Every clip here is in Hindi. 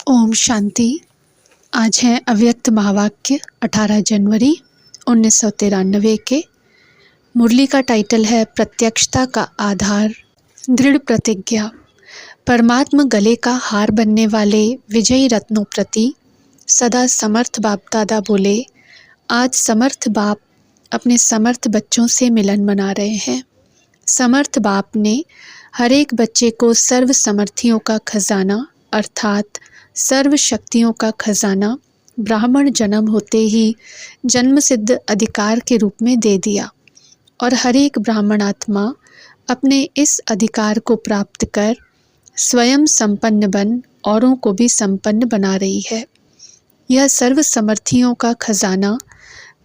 ओम शांति। आज है अव्यक्त महावाक्य 18 जनवरी 1993 के। मुरली का टाइटल है प्रत्यक्षता का आधार, दृढ़ प्रतिज्ञा। परमात्मा गले का हार बनने वाले विजयी रत्नों प्रति सदा समर्थ बाप दादा बोले, आज समर्थ बाप अपने समर्थ बच्चों से मिलन मना रहे हैं। समर्थ बाप ने हर एक बच्चे को सर्व समर्थियों का खजाना अर्थात सर्व शक्तियों का खजाना ब्राह्मण जन्म होते ही जन्म सिद्ध अधिकार के रूप में दे दिया और हर एक ब्राह्मण आत्मा अपने इस अधिकार को प्राप्त कर स्वयं संपन्न बन औरों को भी संपन्न बना रही है। यह सर्व समर्थियों का खजाना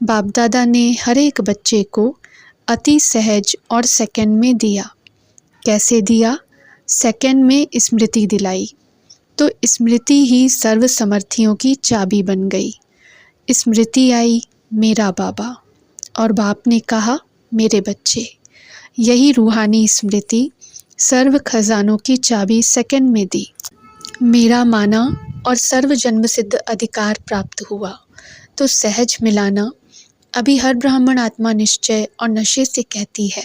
बाप दादा ने हर एक बच्चे को अति सहज और सेकंड में दिया। कैसे दिया? सेकंड में स्मृति दिलाई, तो स्मृति ही सर्व समर्थियों की चाबी बन गई। स्मृति आई मेरा बाबा और बाप ने कहा मेरे बच्चे। यही रूहानी स्मृति सर्व खजानों की चाबी सेकंड में दी। मेरा माना और सर्व जन्म सिद्ध अधिकार प्राप्त हुआ, तो सहज मिलाना। अभी हर ब्राह्मण आत्मा निश्चय और नशे से कहती है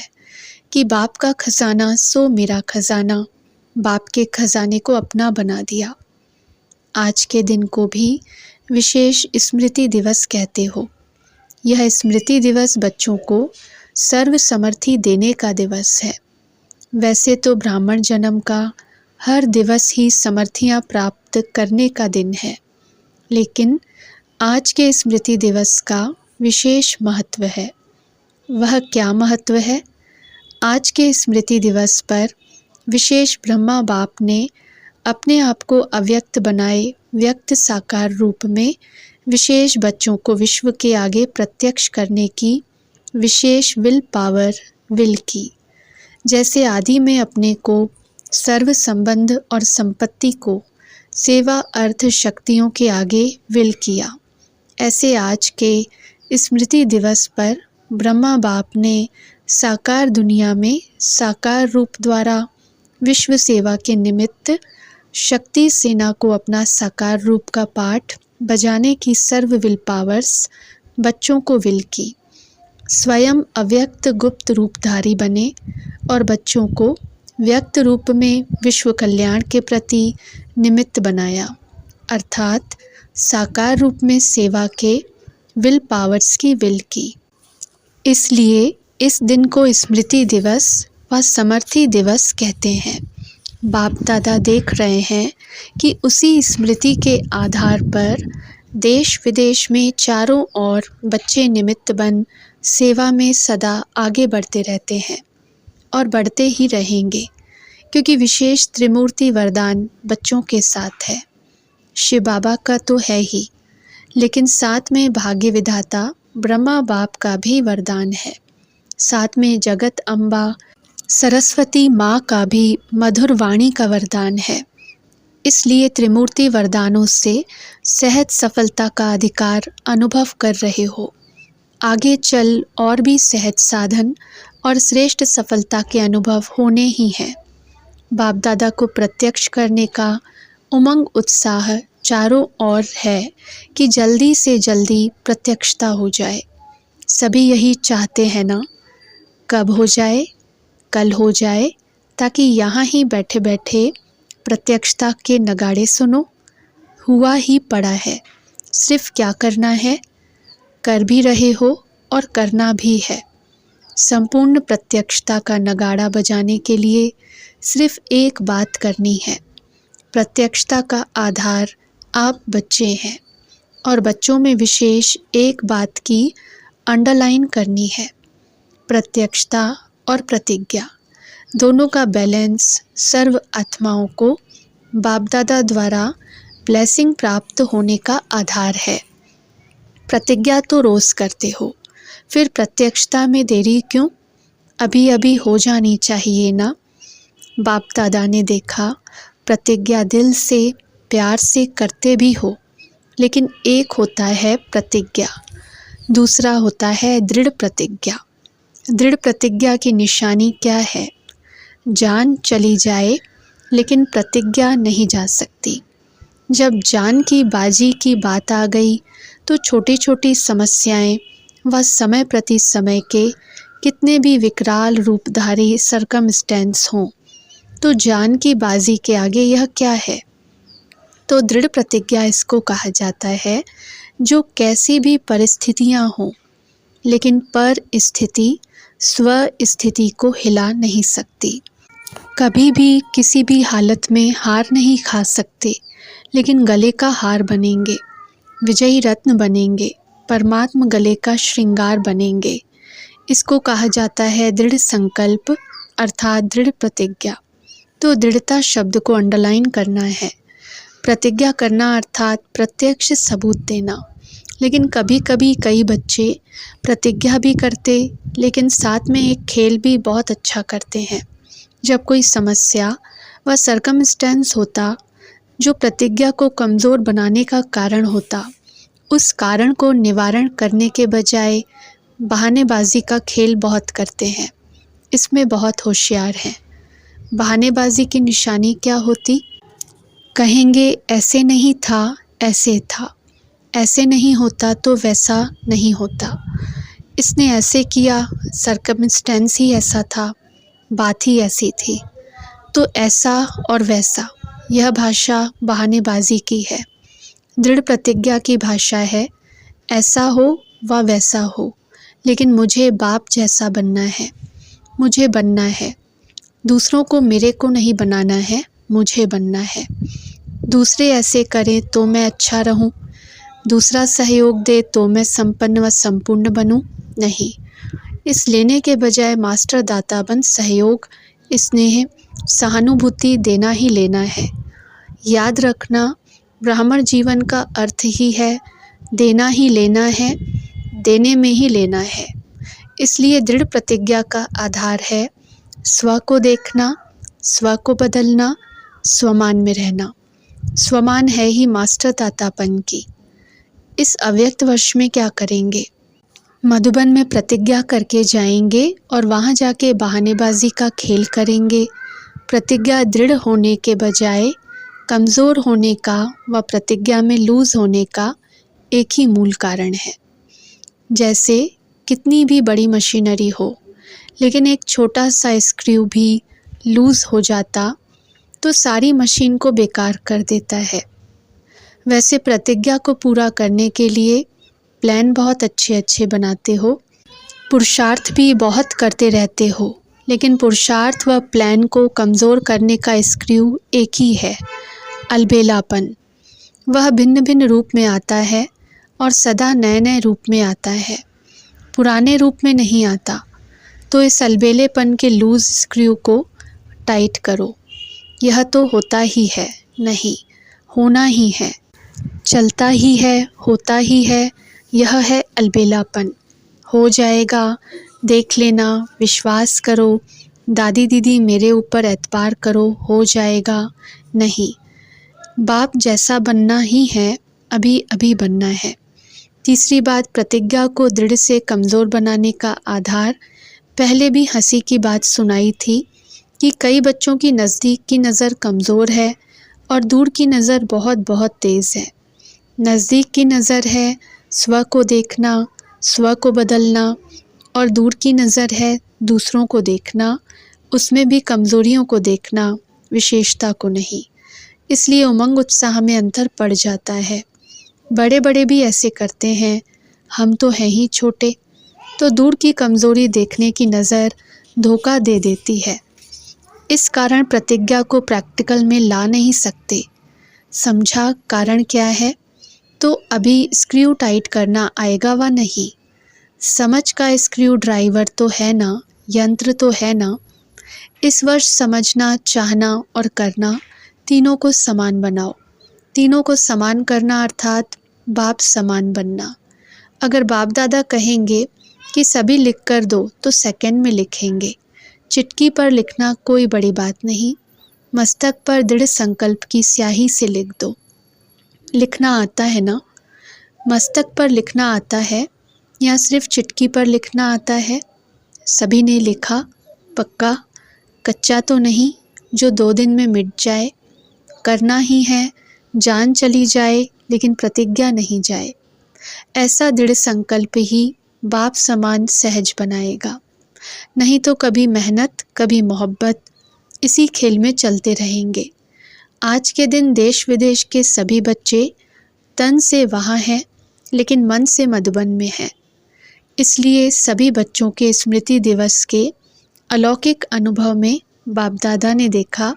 कि बाप का खजाना सो मेरा खजाना, बाप के खजाने को अपना बना दिया। आज के दिन को भी विशेष स्मृति दिवस कहते हो। यह स्मृति दिवस बच्चों को सर्व समर्थी देने का दिवस है। वैसे तो ब्राह्मण जन्म का हर दिवस ही समर्थियाँ प्राप्त करने का दिन है, लेकिन आज के स्मृति दिवस का विशेष महत्व है। वह क्या महत्व है? आज के स्मृति दिवस पर विशेष ब्रह्मा बाप ने अपने आप को अव्यक्त बनाए व्यक्त साकार रूप में विशेष बच्चों को विश्व के आगे प्रत्यक्ष करने की विशेष विल पावर विल की। जैसे आदि में अपने को सर्व संबंध और संपत्ति को सेवा अर्थ शक्तियों के आगे विल किया, ऐसे आज के स्मृति दिवस पर ब्रह्मा बाप ने साकार दुनिया में साकार रूप द्वारा विश्व सेवा के निमित्त शक्ति सेना को अपना साकार रूप का पाठ बजाने की सर्व विल पावर्स बच्चों को विल की। स्वयं अव्यक्त गुप्त रूपधारी बने और बच्चों को व्यक्त रूप में विश्व कल्याण के प्रति निमित्त बनाया, अर्थात साकार रूप में सेवा के विल पावर्स की विल की। इसलिए इस दिन को स्मृति दिवस व समर्थी दिवस कहते हैं। बाप दादा देख रहे हैं कि उसी स्मृति के आधार पर देश विदेश में चारों ओर बच्चे निमित्त बन सेवा में सदा आगे बढ़ते रहते हैं और बढ़ते ही रहेंगे, क्योंकि विशेष त्रिमूर्ति वरदान बच्चों के साथ है। शिव बाबा का तो है ही, लेकिन साथ में भाग्य विधाता ब्रह्मा बाप का भी वरदान है। साथ में जगत अम्बा सरस्वती माँ का भी मधुर वाणी का वरदान है। इसलिए त्रिमूर्ति वरदानों से सहज सफलता का अधिकार अनुभव कर रहे हो। आगे चल और भी सहज साधन और श्रेष्ठ सफलता के अनुभव होने ही हैं। बाप दादा को प्रत्यक्ष करने का उमंग उत्साह चारों ओर है कि जल्दी से जल्दी प्रत्यक्षता हो जाए। सभी यही चाहते हैं ना? कब हो जाए? कल हो जाए, ताकि यहाँ ही बैठे बैठे प्रत्यक्षता के नगाड़े सुनो। हुआ ही पड़ा है, सिर्फ क्या करना है? कर भी रहे हो और करना भी है। संपूर्ण प्रत्यक्षता का नगाड़ा बजाने के लिए सिर्फ एक बात करनी है। प्रत्यक्षता का आधार आप बच्चे हैं और बच्चों में विशेष एक बात की अंडरलाइन करनी है। प्रत्यक्षता और प्रतिज्ञा दोनों का बैलेंस सर्व आत्माओं को बाप दादा द्वारा ब्लेसिंग प्राप्त होने का आधार है। प्रतिज्ञा तो रोज़ करते हो, फिर प्रत्यक्षता में देरी क्यों? अभी अभी हो जानी चाहिए ना। बाप दादा ने देखा प्रतिज्ञा दिल से प्यार से करते भी हो, लेकिन एक होता है प्रतिज्ञा, दूसरा होता है दृढ़ प्रतिज्ञा। दृढ़ प्रतिज्ञा की निशानी क्या है? जान चली जाए लेकिन प्रतिज्ञा नहीं जा सकती। जब जान की बाजी की बात आ गई तो छोटी छोटी समस्याएं व समय प्रति समय के कितने भी विकराल रूपधारी सरकमस्टेंस हों, तो जान की बाजी के आगे यह क्या है। तो दृढ़ प्रतिज्ञा इसको कहा जाता है जो कैसी भी परिस्थितियां हों लेकिन पर स्थिति स्व स्थिति को हिला नहीं सकती। कभी भी किसी भी हालत में हार नहीं खा सकते, लेकिन गले का हार बनेंगे, विजयी रत्न बनेंगे, परमात्म गले का श्रृंगार बनेंगे। इसको कहा जाता है दृढ़ संकल्प अर्थात दृढ़ प्रतिज्ञा। तो दृढ़ता शब्द को अंडरलाइन करना है। प्रतिज्ञा करना अर्थात प्रत्यक्ष सबूत देना। लेकिन कभी कभी कई बच्चे प्रतिज्ञा भी करते लेकिन साथ में एक खेल भी बहुत अच्छा करते हैं। जब कोई समस्या व सरकमस्टेंस होता जो प्रतिज्ञा को कमज़ोर बनाने का कारण होता, उस कारण को निवारण करने के बजाय बहानेबाजी का खेल बहुत करते हैं। इसमें बहुत होशियार हैं। बहानेबाजी की निशानी क्या होती? कहेंगे ऐसे नहीं था, ऐसे था, ऐसे नहीं होता तो वैसा नहीं होता, इसने ऐसे किया, सरकमस्टेंस ही ऐसा था, बात ही ऐसी थी। तो ऐसा और वैसा, यह भाषा बहानेबाजी की है। दृढ़ प्रतिज्ञा की भाषा है ऐसा हो व वैसा हो, लेकिन मुझे बाप जैसा बनना है, मुझे बनना है। दूसरों को मेरे को नहीं बनाना है, मुझे बनना है। दूसरे ऐसे करें तो मैं अच्छा रहूं, दूसरा सहयोग दे तो मैं संपन्न व संपूर्ण बनूं, नहीं। इस लेने के बजाय मास्टर दाता बन सहयोग, स्नेह, सहानुभूति देना ही लेना है। याद रखना, ब्राह्मण जीवन का अर्थ ही है देना ही लेना है, देने में ही लेना है। इसलिए दृढ़ प्रतिज्ञा का आधार है स्व को देखना, स्व को बदलना, स्वमान में रहना। स्वमान है ही मास्टर दातापन की। इस अव्यक्त वर्ष में क्या करेंगे? मधुबन में प्रतिज्ञा करके जाएंगे और वहाँ जाके बहानेबाजी का खेल करेंगे। प्रतिज्ञा दृढ़ होने के बजाय कमज़ोर होने का व प्रतिज्ञा में लूज़ होने का एक ही मूल कारण है। जैसे कितनी भी बड़ी मशीनरी हो, लेकिन एक छोटा सा स्क्रू भी लूज़ हो जाता तो सारी मशीन को बेकार कर देता है। वैसे प्रतिज्ञा को पूरा करने के लिए प्लान बहुत अच्छे अच्छे बनाते हो, पुरुषार्थ भी बहुत करते रहते हो, लेकिन पुरुषार्थ व प्लान को कमज़ोर करने का स्क्रू एक ही है, अलबेलापन। वह भिन्न भिन्न रूप में आता है और सदा नए नए रूप में आता है, पुराने रूप में नहीं आता। तो इस अलबेलेपन के लूज़ स्क्रू को टाइट करो। यह तो होता ही है, नहीं, होना ही है, चलता ही है, होता ही है, यह है अलबेलापन। हो जाएगा, देख लेना, विश्वास करो, दादी दीदी मेरे ऊपर एतबार करो, हो जाएगा, नहीं। बाप जैसा बनना ही है, अभी अभी बनना है। तीसरी बात, प्रतिज्ञा को दृढ़ से कमज़ोर बनाने का आधार, पहले भी हंसी की बात सुनाई थी कि कई बच्चों की नज़दीक की नज़र कमज़ोर है और दूर की नज़र बहुत बहुत तेज़ है। नज़दीक की नज़र है स्व को देखना, स्व को बदलना, और दूर की नज़र है दूसरों को देखना, उसमें भी कमज़ोरियों को देखना, विशेषता को नहीं। इसलिए उमंग उत्साह में अंतर पड़ जाता है। बड़े बड़े भी ऐसे करते हैं, हम तो हैं ही छोटे, तो दूर की कमज़ोरी देखने की नज़र धोखा दे देती है। इस कारण प्रतिज्ञा को प्रैक्टिकल में ला नहीं सकते। समझा कारण क्या है? तो अभी स्क्रू टाइट करना आएगा व नहीं, समझ का स्क्रू ड्राइवर तो है ना, यंत्र तो है ना। इस वर्ष समझना, चाहना और करना, तीनों को समान बनाओ। तीनों को समान करना अर्थात बाप समान बनना। अगर बाप दादा कहेंगे कि सभी लिख कर दो तो सेकंड में लिखेंगे। चिटकी पर लिखना कोई बड़ी बात नहीं, मस्तक पर दृढ़ संकल्प की स्याही से लिख दो। लिखना आता है ना? मस्तक पर लिखना आता है या सिर्फ चिटकी पर लिखना आता है? सभी ने लिखा, पक्का, कच्चा तो नहीं जो 2 दिन में मिट जाए। करना ही है, जान चली जाए लेकिन प्रतिज्ञा नहीं जाए। ऐसा दृढ़ संकल्प ही बाप समान सहज बनाएगा। नहीं तो कभी मेहनत कभी मोहब्बत इसी खेल में चलते रहेंगे। आज के दिन देश विदेश के सभी बच्चे तन से वहाँ हैं लेकिन मन से मधुबन में हैं। इसलिए सभी बच्चों के स्मृति दिवस के अलौकिक अनुभव में बाप दादा ने देखा,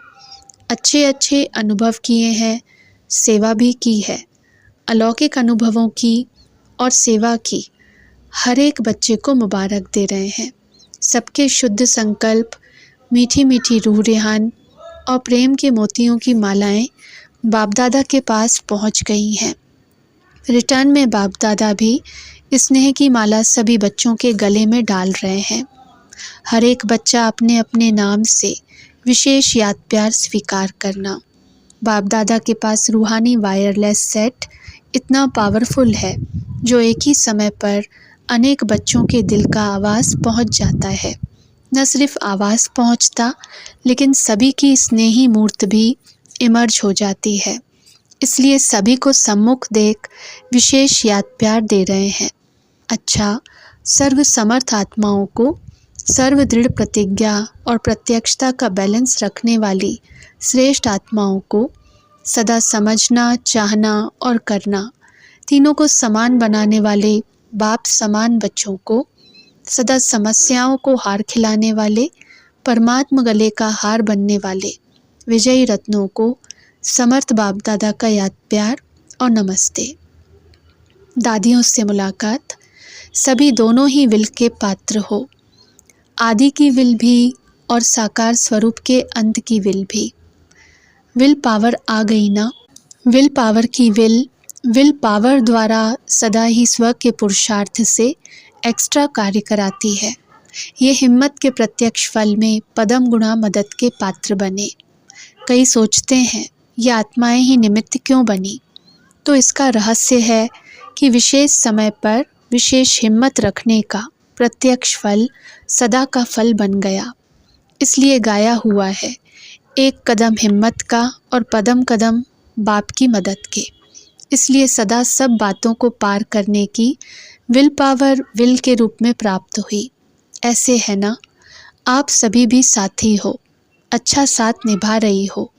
अच्छे अच्छे अनुभव किए हैं, सेवा भी की है। अलौकिक अनुभवों की और सेवा की हर एक बच्चे को मुबारक दे रहे हैं। सबके शुद्ध संकल्प, मीठी मीठी रूह रेहान और प्रेम के मोतियों की मालाएं बाप दादा के पास पहुंच गई हैं। रिटर्न में बाप दादा भी स्नेह की माला सभी बच्चों के गले में डाल रहे हैं। हर एक बच्चा अपने अपने नाम से विशेष याद प्यार स्वीकार करना। बाप दादा के पास रूहानी वायरलेस सेट इतना पावरफुल है जो एक ही समय पर अनेक बच्चों के दिल का आवाज़ पहुंच जाता है। न सिर्फ आवाज़ पहुंचता लेकिन सभी की स्नेही मूर्त भी इमर्ज हो जाती है। इसलिए सभी को सम्मुख देख विशेष याद प्यार दे रहे हैं। अच्छा, सर्व समर्थ आत्माओं को सर्व दृढ़ प्रतिज्ञा और प्रत्यक्षता का बैलेंस रखने वाली श्रेष्ठ आत्माओं को सदा समझना, चाहना और करना, तीनों को समान बनाने वाले बाप समान बच्चों को, सदा समस्याओं को हार खिलाने वाले परमात्मा गले का हार बनने वाले विजयी रत्नों को समर्थ बाप दादा का याद प्यार और नमस्ते। दादियों से मुलाकात। सभी दोनों ही विल के पात्र हो, आदि की विल भी और साकार स्वरूप के अंत की विल भी। विल पावर आ गई ना। विल पावर की विल पावर द्वारा सदा ही स्व के पुरुषार्थ से एक्स्ट्रा कार्य कराती है। ये हिम्मत के प्रत्यक्ष फल में पदम गुणा मदद के पात्र बने। कई सोचते हैं ये आत्माएं ही निमित्त क्यों बनी, तो इसका रहस्य है कि विशेष समय पर विशेष हिम्मत रखने का प्रत्यक्ष फल सदा का फल बन गया। इसलिए गाया हुआ है, एक कदम हिम्मत का और पदम कदम बाप की मदद के। इसलिए सदा सब बातों को पार करने की विल पावर विल के रूप में प्राप्त हुई। ऐसे है ना, आप सभी भी साथी हो, अच्छा साथ निभा रही हो।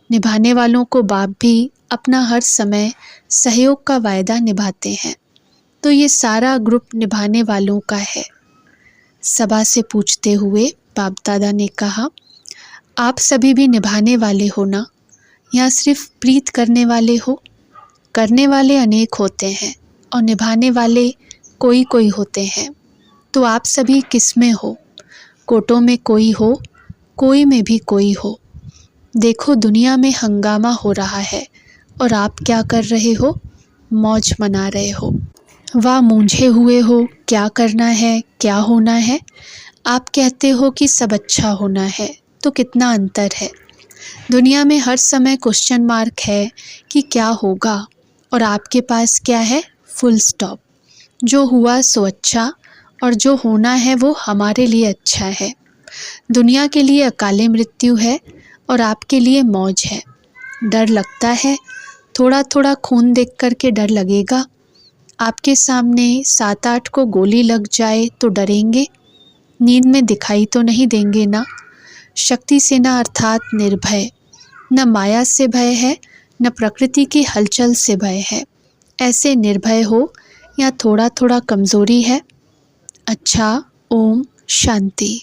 निभाने वालों को बाप भी अपना हर समय सहयोग का वायदा निभाते हैं, तो ये सारा ग्रुप निभाने वालों का है। सभा से पूछते हुए बाप दादा ने कहा, आप सभी भी निभाने वाले हो ना, या सिर्फ प्रीत करने वाले हो? करने वाले अनेक होते हैं और निभाने वाले कोई कोई होते हैं। तो आप सभी किस में हो? कोटों में कोई हो, कोई में भी कोई हो। देखो दुनिया में हंगामा हो रहा है और आप क्या कर रहे हो? मौज मना रहे हो। वाह मूंझे हुए हो, क्या करना है, क्या होना है। आप कहते हो कि सब अच्छा होना है, तो कितना अंतर है। दुनिया में हर समय क्वेश्चन मार्क है कि क्या होगा, और आपके पास क्या है? Full stop. जो हुआ सो अच्छा, और जो होना है वो हमारे लिए अच्छा है। दुनिया के लिए अकाले मृत्यु है और आपके लिए मौज है। डर लगता है, थोड़ा थोड़ा खून देख कर के डर लगेगा। आपके सामने 7-8 को गोली लग जाए तो डरेंगे? नींद में दिखाई तो नहीं देंगे ना। शक्ति से ना, अर्थात निर्भय। न माया से भय है, न प्रकृति की हलचल से भय है। ऐसे निर्भय हो या थोड़ा थोड़ा कमज़ोरी है? अच्छा, ओम शांति।